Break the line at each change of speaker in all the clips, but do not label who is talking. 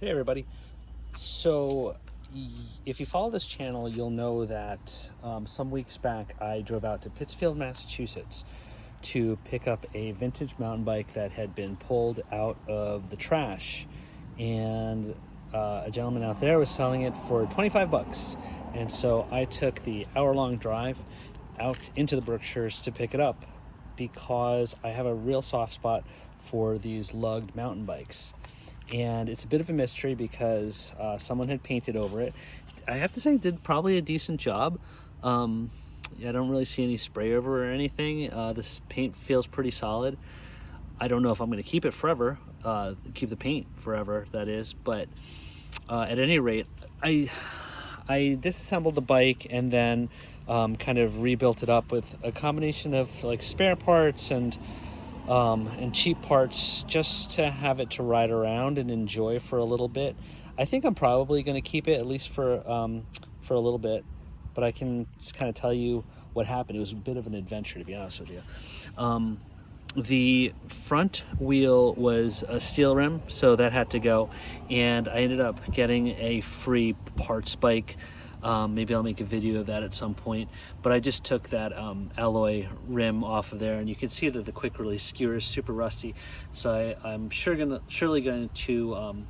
Hey everybody. So if you follow this channel, you'll know that some weeks back I drove out to Pittsfield, Massachusetts to pick up a vintage mountain bike that had been pulled out of the trash, and a gentleman out there was selling it for 25 bucks. And so I took the hour-long drive out into the Berkshires to pick it up because I have a real soft spot for these lugged mountain bikes. And it's a bit of a mystery because someone had painted over it. I have to say, did probably a decent job. I don't really see any spray over or anything. This paint feels pretty solid. I don't know if I'm going to keep it forever, keep the paint forever, that is. But at any rate, I disassembled the bike and then kind of rebuilt it up with a combination of like spare parts and cheap parts, just to have it to ride around and enjoy for a little bit. I think I'm probably going to keep it at least for a little bit, but I can just kind of tell you what happened. It was a bit of an adventure, to be honest with you. The front wheel was a steel rim, so that had to go, and I ended up getting a free parts bike. Maybe I'll make a video of that at some point, but I just took that alloy rim off of there, and you can see that the quick release skewer is super rusty, so I'm surely going to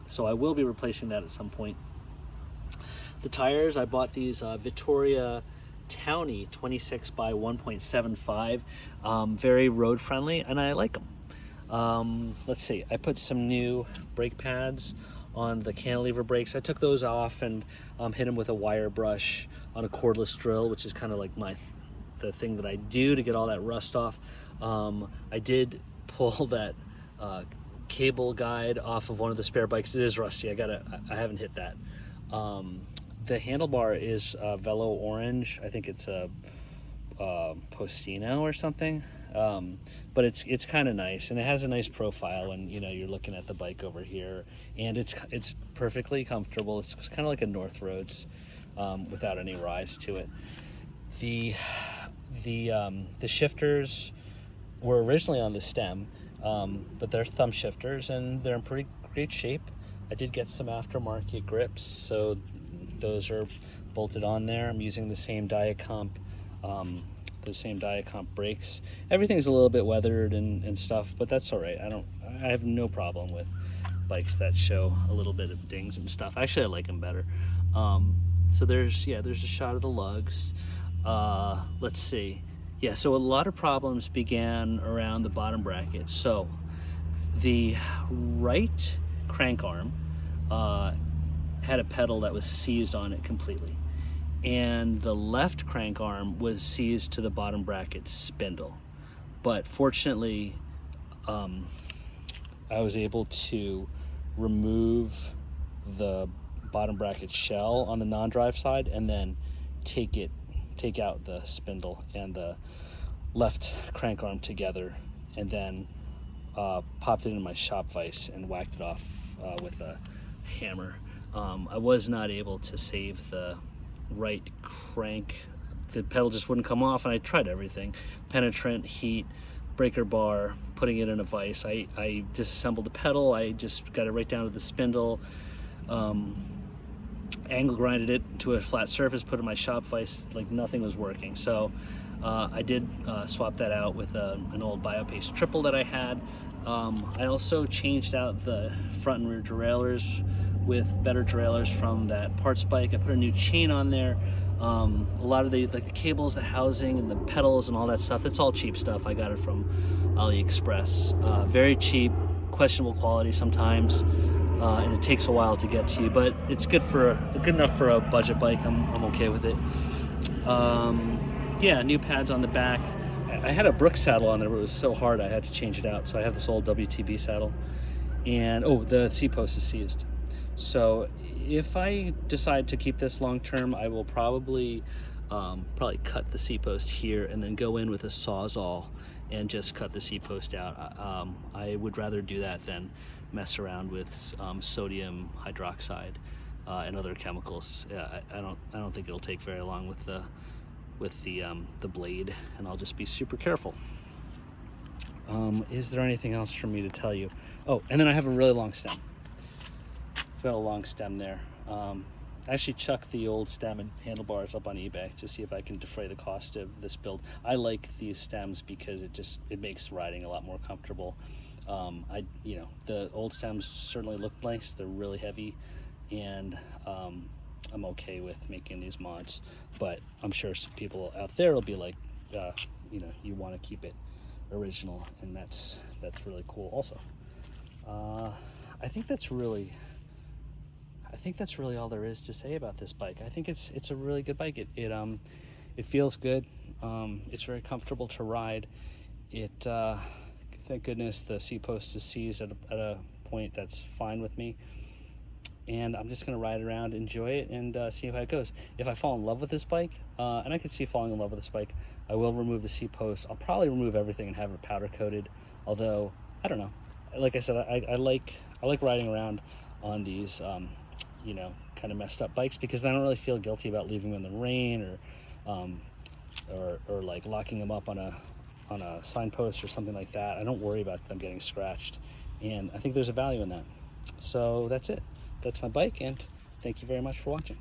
so I will be replacing that at some point. The tires, I bought these Vittoria Townie 26 by 1.75, very road friendly, and I like them. Let's see, I put some new brake pads on the cantilever brakes. I took those off and hit them with a wire brush on a cordless drill, which is kind of like the thing that I do to get all that rust off. I did pull that cable guide off of one of the spare bikes. It is rusty. I haven't hit that. The handlebar is Velo orange. I think it's a Postino or something. But it's kind of nice, and it has a nice profile, and you're looking at the bike over here, and it's perfectly comfortable. It's kind of like a North Roads without any rise to it. The shifters were originally on the stem, but they're thumb shifters, and they're in pretty great shape. I did get some aftermarket grips, so those are bolted on there. I'm using the same Diacomp brakes. Everything's a little bit weathered and stuff, but that's all right. I have no problem with bikes that show a little bit of dings and stuff. Actually, I like them better. So there's a shot of the lugs. Let's see. Yeah, so a lot of problems began around the bottom bracket. So the right crank arm had a pedal that was seized on it completely, and the left crank arm was seized to the bottom bracket spindle. But fortunately, I was able to remove the bottom bracket shell on the non-drive side and then take out the spindle and the left crank arm together, and then popped it in my shop vise and whacked it off with a hammer. I was not able to save the right crank. The pedal just wouldn't come off, and I tried everything: penetrant, heat, breaker bar, putting it in a vise. I disassembled the pedal. I just got it right down to the spindle, angle grinded it to a flat surface, put it in my shop vise. Like, nothing was working. So I did swap that out with an old Biopace triple that I had. I also changed out the front and rear derailleurs with better derailleurs from that parts bike. I put a new chain on there. A lot of the cables, the housing, and the pedals and all that stuff, that's all cheap stuff. I got it from AliExpress. Very cheap, questionable quality sometimes, and it takes a while to get to you, but it's good enough for a budget bike. I'm okay with it. Yeah, new pads on the back. I had a Brooks saddle on there, but it was so hard I had to change it out. So I have this old WTB saddle, and the seat post is seized. So if I decide to keep this long term, I will probably cut the seat post here and then go in with a Sawzall and just cut the seat post out. I would rather do that than mess around with sodium hydroxide and other chemicals. I don't think it'll take very long with the blade, and I'll just be super careful. Is there anything else for me to tell you? Oh, and then I have a really long stem. I've got a long stem there. I actually chucked the old stem and handlebars up on eBay to see if I can defray the cost of this build. I like these stems because it makes riding a lot more comfortable. The old stems certainly look nice. They're really heavy, and I'm okay with making these mods. But I'm sure some people out there will be like, you want to keep it original, and that's really cool. Also, I think that's really all there is to say about this bike. I think it's a really good bike. It feels good. It's very comfortable to ride. Thank goodness the seat post is seized at a point that's fine with me. And I'm just gonna ride around, enjoy it, and see how it goes. If I fall in love with this bike, and I could see falling in love with this bike, I will remove the seat post. I'll probably remove everything and have it powder coated. Although I don't know. Like I said, I like riding around on these kind of messed up bikes, because I don't really feel guilty about leaving them in the rain or like locking them up on a signpost or something like that. I don't worry about them getting scratched, and I think there's a value in that. So that's it. That's my bike, and thank you very much for watching.